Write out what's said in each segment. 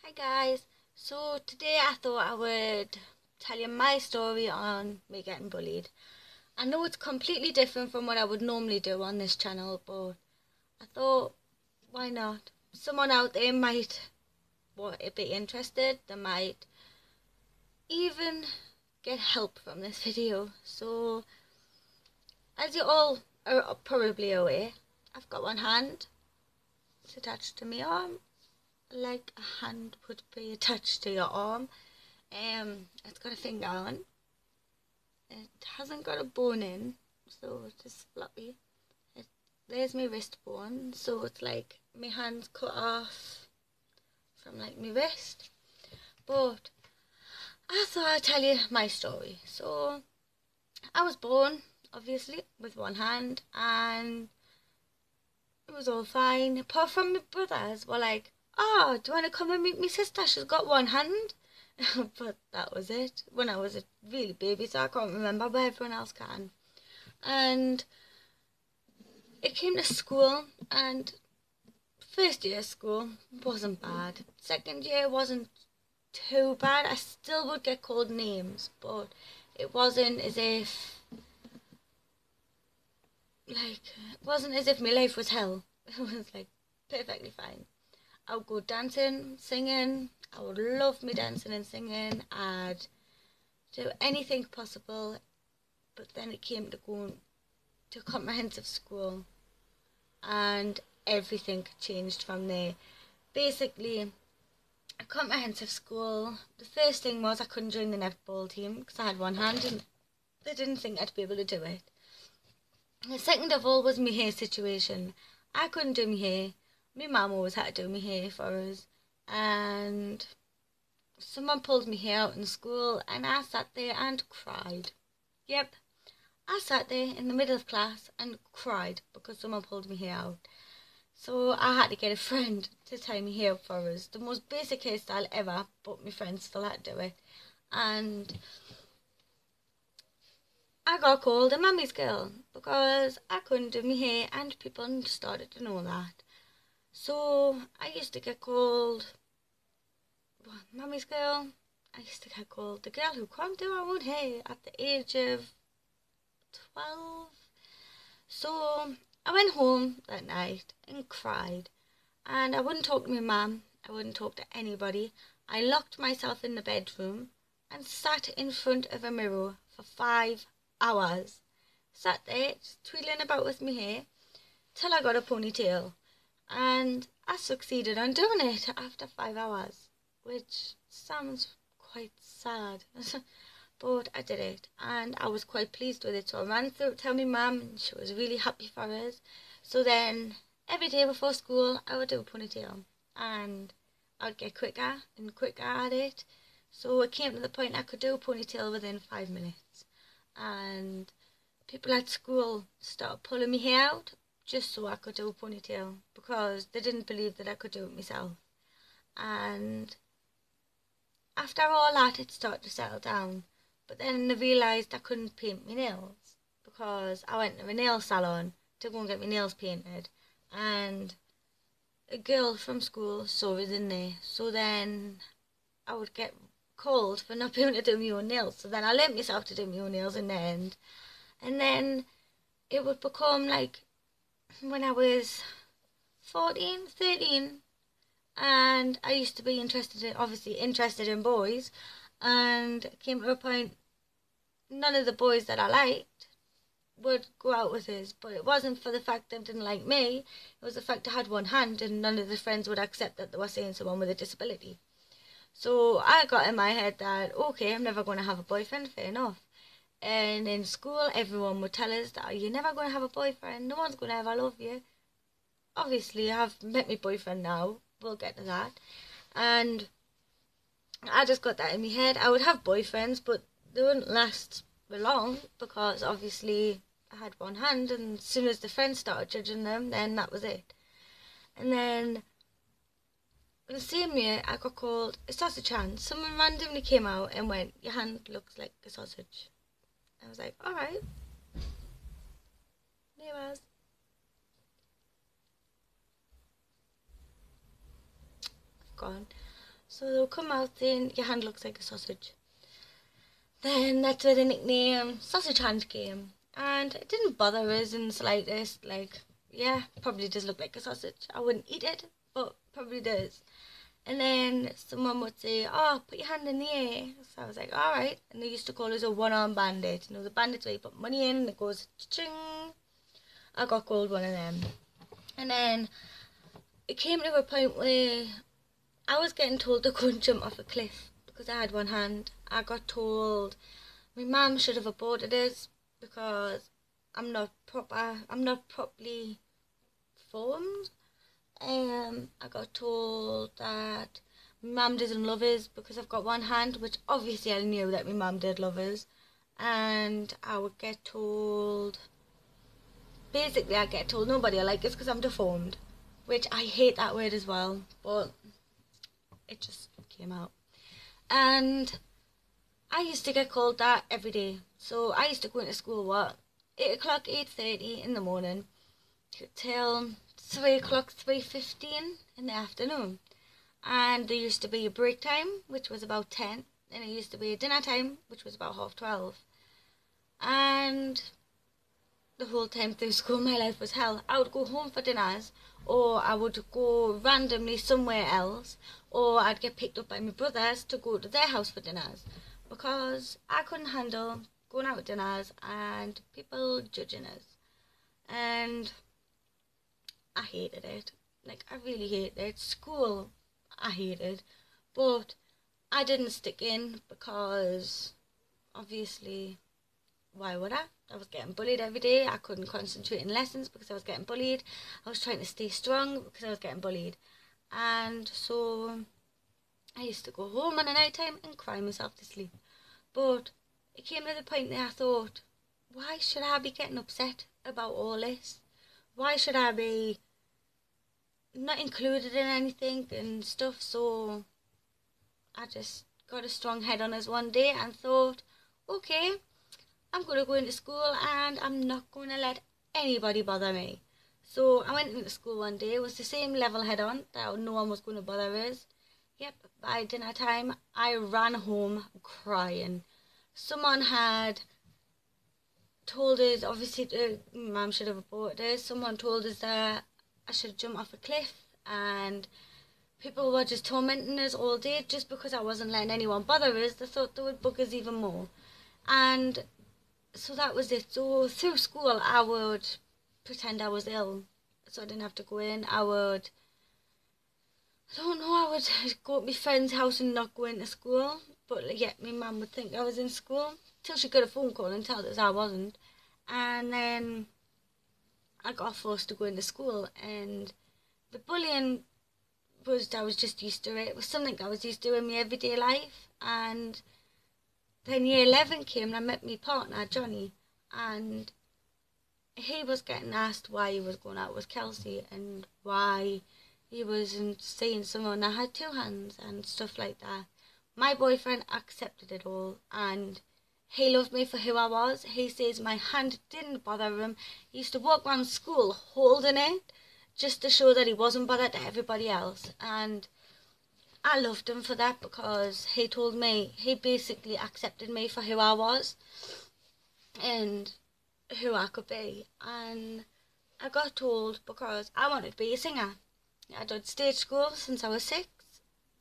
Hi guys, so today I thought I would tell you my story on me getting bullied. I know it's completely different from what I would normally do on this channel, but I thought, why not? Someone out there might be interested, they might even get help from this video. So, as you all are probably aware, I've got one hand, it's attached to my arm, like a hand would be attached to your arm. It's got a finger on. It hasn't got a bone in, so it's just floppy. There's my wrist bone, so it's like my hand's cut off from like my wrist. But I thought I'd tell you my story. So I was born, obviously, with one hand, and it was all fine. Apart from my brothers were like, "Oh, do you want to come and meet my sister? She's got one hand." But that was it. When I was a really baby, so I can't remember, but everyone else can. And it came to school, and first year of school wasn't bad. Second year wasn't too bad. I still would get called names, but it wasn't as if my life was hell. It was like perfectly fine. I would go dancing, singing. I would love me dancing and singing. I'd do anything possible, but then it came to going to comprehensive school, and everything changed from there. Basically, a comprehensive school, the first thing was I couldn't join the netball team because I had one hand and they didn't think I'd be able to do it. The second of all was my hair situation. I couldn't do my hair. My mum always had to do my hair for us, and someone pulled my hair out in school and I sat there and cried. Yep, I sat there in the middle of class and cried because someone pulled my hair out. So I had to get a friend to tie my hair up for us. The most basic hairstyle ever, but my friend still had to do it. And I got called a mummy's girl because I couldn't do my hair and people started to know that. So I used to get called mummy's girl. I used to get called the girl who can't do her own hair at the age of 12. So I went home that night and cried, and I wouldn't talk to my mum, I wouldn't talk to anybody. I locked myself in the bedroom and sat in front of a mirror for 5 hours. Sat there just twiddling about with my hair till I got a ponytail, and I succeeded on doing it after 5 hours, which sounds quite sad. But I did it, and I was quite pleased with it. So I ran through to tell my mum, and she was really happy for us. So then every day before school, I would do a ponytail, and I would get quicker and quicker at it. So it came to the point I could do a ponytail within 5 minutes, and people at school started pulling me hair out just so I could do a ponytail because they didn't believe that I could do it myself. And after all that, it started to settle down. But then I realised I couldn't paint my nails because I went to a nail salon to go and get my nails painted, and a girl from school saw us in there. So then I would get called for not being able to do my own nails. So then I learnt myself to do my own nails in the end. And then it would become like when I was 14, 13, and I used to be obviously interested in boys, and it came to a point none of the boys that I liked would go out with us. But it wasn't for the fact they didn't like me, it was the fact I had one hand and none of the friends would accept that they were seeing someone with a disability. So I got in my head that, okay, I'm never going to have a boyfriend, fair enough. And in school, everyone would tell us that, you're never going to have a boyfriend, no one's going to ever love you. Obviously, I've met my boyfriend now, we'll get to that. And I just got that in my head. I would have boyfriends, but they wouldn't last for long because obviously I had one hand, and as soon as the friends started judging them, then that was it. And then in the same year, I got called a sausage hand. Someone randomly came out and went, "Your hand looks like a sausage." I was like, alright, there was. Gone. So they'll come out saying your hand looks like a sausage. Then that's where the nickname Sausage Hand came. And it didn't bother us in the slightest. Like, yeah, probably does look like a sausage. I wouldn't eat it, but probably does. And then someone would say, oh, put your hand in the air. So I was like, all right. And they used to call us a one-arm bandit. You know, the bandits where you put money in and it goes ching. I got called one of them. And then it came to a point where I was getting told to go and jump off a cliff because I had one hand. I got told my mum should have aborted us because I'm not properly formed. I got told that my mum doesn't love us because I've got one hand, which obviously I knew that my mum did love us. And I would get told, basically I get told nobody will like us because I'm deformed, which I hate that word as well, but it just came out. And I used to get called that every day. So I used to go into school, 8 o'clock, 8:30 in the morning till 3 o'clock, 3:15 in the afternoon. And there used to be a break time, which was about 10. And it used to be a dinner time, which was about 12:30. And the whole time through school, my life was hell. I would go home for dinners, or I would go randomly somewhere else, or I'd get picked up by my brothers to go to their house for dinners, because I couldn't handle going out to dinners and people judging us. And I hated it. Like, I really hated it. School, I hated. But I didn't stick in because, obviously, why would I? I was getting bullied every day. I couldn't concentrate in lessons because I was getting bullied. I was trying to stay strong because I was getting bullied. And so I used to go home on a night time and cry myself to sleep. But it came to the point that I thought, why should I be getting upset about all this? Why should I be not included in anything and stuff? So I just got a strong head on us one day and thought, okay, I'm going to go into school and I'm not going to let anybody bother me. So I went into school one day with the same level head on that no one was going to bother us. Yep, by dinner time, I ran home crying. Someone had told us, obviously, Mum should have aborted us. Someone told us that I should jump off a cliff, and people were just tormenting us all day just because I wasn't letting anyone bother us. They thought they would bug us even more. And so that was it. So through school, I would pretend I was ill, so I didn't have to go in. I would go to my friend's house and not go into school. But yet my mum would think I was in school till she got a phone call and told us I wasn't. And then I got forced to go into school, and the bullying I was just used to it. It was something I was used to in my everyday life. And then year 11 came and I met my partner, Johnny, and he was getting asked why he was going out with Kelsey and why he wasn't seeing someone that had two hands and stuff like that. My boyfriend accepted it all, and he loved me for who I was. He says my hand didn't bother him. He used to walk around school holding it just to show that he wasn't bothered to everybody else. And I loved him for that because he told me, he basically accepted me for who I was and who I could be. And I got told because I wanted to be a singer. I did stage school since I was 6,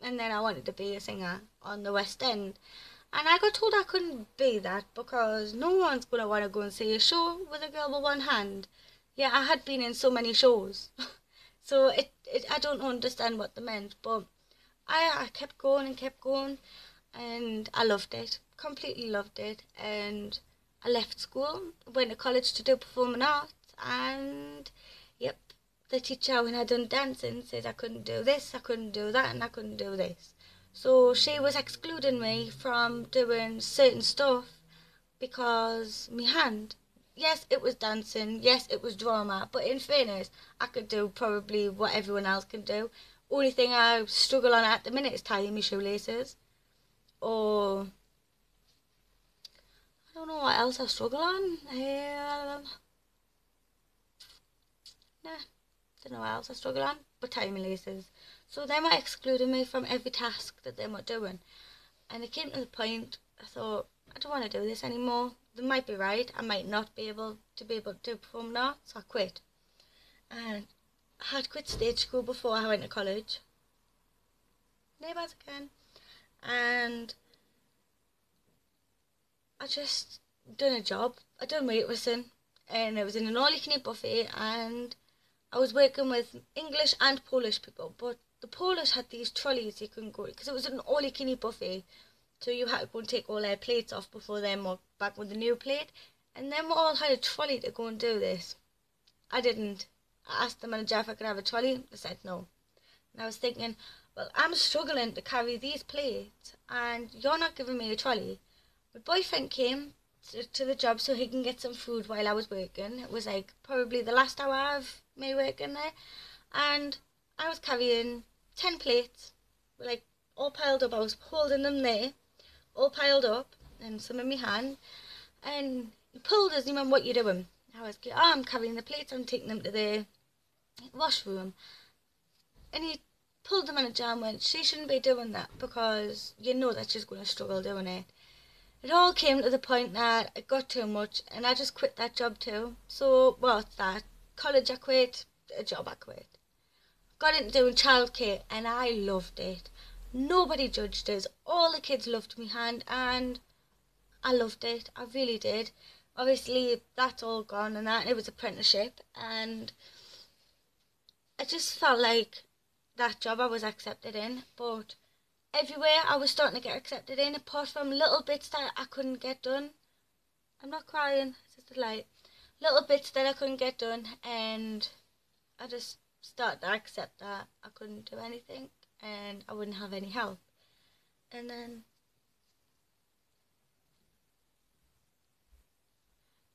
and then I wanted to be a singer on the West End. And I got told I couldn't be that because no one's going to want to go and see a show with a girl with one hand. Yeah, I had been in so many shows. So I don't understand what they meant, but I kept going and kept going, and I loved it, completely loved it. And I left school, went to college to do performing arts, and yep, the teacher, when I done dancing, said I couldn't do this, I couldn't do that, and I couldn't do this. So she was excluding me from doing certain stuff because my hand. Yes, it was dancing, yes, it was drama, but in fairness, I could do probably what everyone else can do. Only thing I struggle on at the minute is tying my shoelaces. Or I don't know what else I struggle on. Nah, don't know what else I struggle on, but time releases. So they were excluding me from every task that they were doing. And it came to the point, I thought, I don't want to do this anymore. They might be right, I might not be able to perform now, so I quit. And I had quit stage school before I went to college. Neighbours again. And I just done a job. I done waitressing, and it was in an all-you-can-eat buffet, and I was working with English and Polish people, but the Polish had these trolleys you couldn't go, because it was an all-you-can-eat buffet, so you had to go and take all their plates off before they were back with the new plate, and then we all had a trolley to go and do this. I didn't. I asked the manager if I could have a trolley. They said no. And I was thinking, well, I'm struggling to carry these plates, and you're not giving me a trolley. My boyfriend came to the job so he can get some food while I was working. It was like probably the last hour of me working there, and I was carrying 10 plates, like all piled up. I was holding them there, all piled up, and some in my hand. And he pulled us, he went, "What you doing?" I was like, "Oh, I'm carrying the plates. I'm taking them to the washroom." And he pulled the manager and went, "She shouldn't be doing that, because you know that she's going to struggle doing it." It all came to the point that it got too much, and I just quit that job too. So, what's that? College I quit, a job I quit. Got into doing childcare, and I loved it. Nobody judged us. All the kids loved me hand, and I loved it. I really did. Obviously, that's all gone, and it was apprenticeship, and I just felt like that job I was accepted in, but everywhere I was starting to get accepted in, apart from little bits that I couldn't get done. I'm not crying, it's just a lie. Little bits that I couldn't get done, and I just started to accept that I couldn't do anything and I wouldn't have any help. And then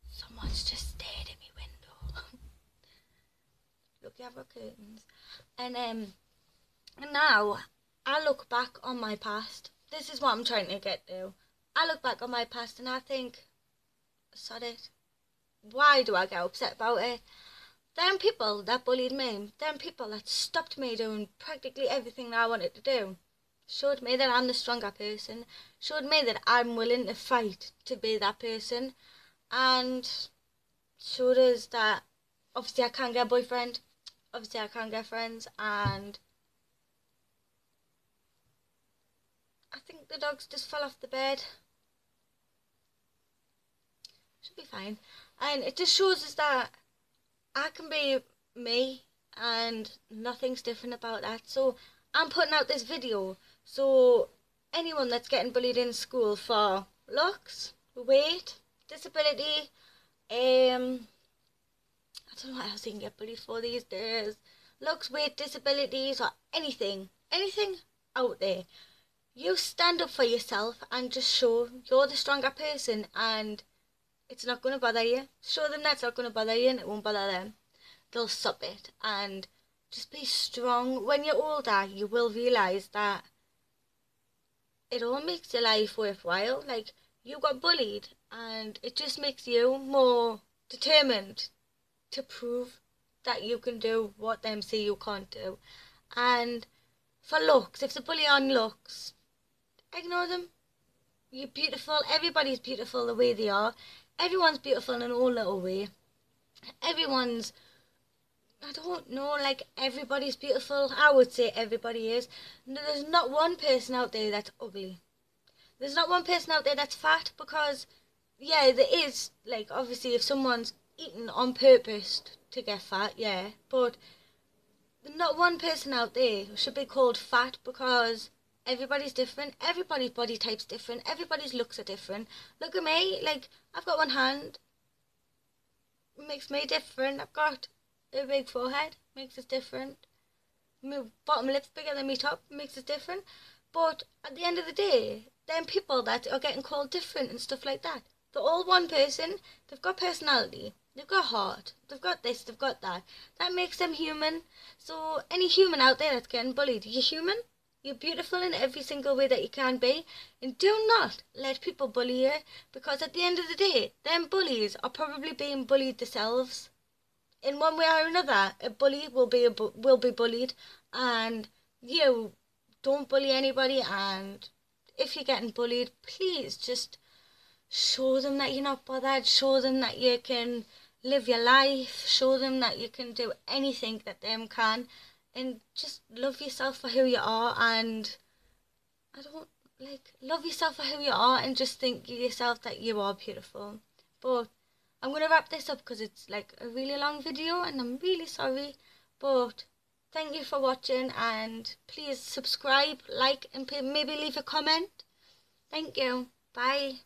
someone's just stared at my window. Look, you have got curtains. And now I look back on my past. This is what I'm trying to get to. I look back on my past and I think, sod it. Why do I get upset about it? Them people that bullied me, them people that stopped me doing practically everything that I wanted to do, showed me that I'm the stronger person, showed me that I'm willing to fight to be that person, and showed us that obviously I can't get a boyfriend, obviously I can't get friends, and I think the dogs just fell off the bed. Should be fine. And it just shows us that I can be me and nothing's different about that. So I'm putting out this video so anyone that's getting bullied in school for looks, weight, disability, I don't know what else you can get bullied for these days. Looks, weight, disabilities, or anything out there. You stand up for yourself and just show you're the stronger person, and it's not going to bother you. Show them that it's not going to bother you and it won't bother them. They'll stop it, and just be strong. When you're older, you will realise that it all makes your life worthwhile. Like, you got bullied and it just makes you more determined to prove that you can do what them say you can't do. And for looks, if the bully on looks, ignore them. You're beautiful. Everybody's beautiful the way they are. Everyone's beautiful in their own little way. Everyone's, I don't know, like, everybody's beautiful. I would say everybody is. There's not one person out there that's ugly. There's not one person out there that's fat, because, yeah, there is, like, obviously if someone's eaten on purpose to get fat, yeah, but not one person out there should be called fat, because everybody's different. Everybody's body type's different. Everybody's looks are different. Look at me, like, I've got one hand. It makes me different. I've got a big forehead. Makes us different. My bottom lip's bigger than my top. Makes us different. But at the end of the day, them people that are getting called different and stuff like that, they're all one person. They've got personality. They've got heart. They've got this. They've got that. That makes them human. So any human out there that's getting bullied, you're human. You're beautiful in every single way that you can be, and do not let people bully you, because at the end of the day, them bullies are probably being bullied themselves. in one way or another, a bully will be will be bullied, and you don't bully anybody. And if you're getting bullied, please just show them that you're not bothered. Show them that you can live your life. Show them that you can do anything that them can, and just love yourself for who you are. And I don't love yourself for who you are, and just think to yourself that you are beautiful. But I'm gonna wrap this up because it's like a really long video, and I'm really sorry. But thank you for watching, and please subscribe, like, and maybe leave a comment. Thank you. Bye.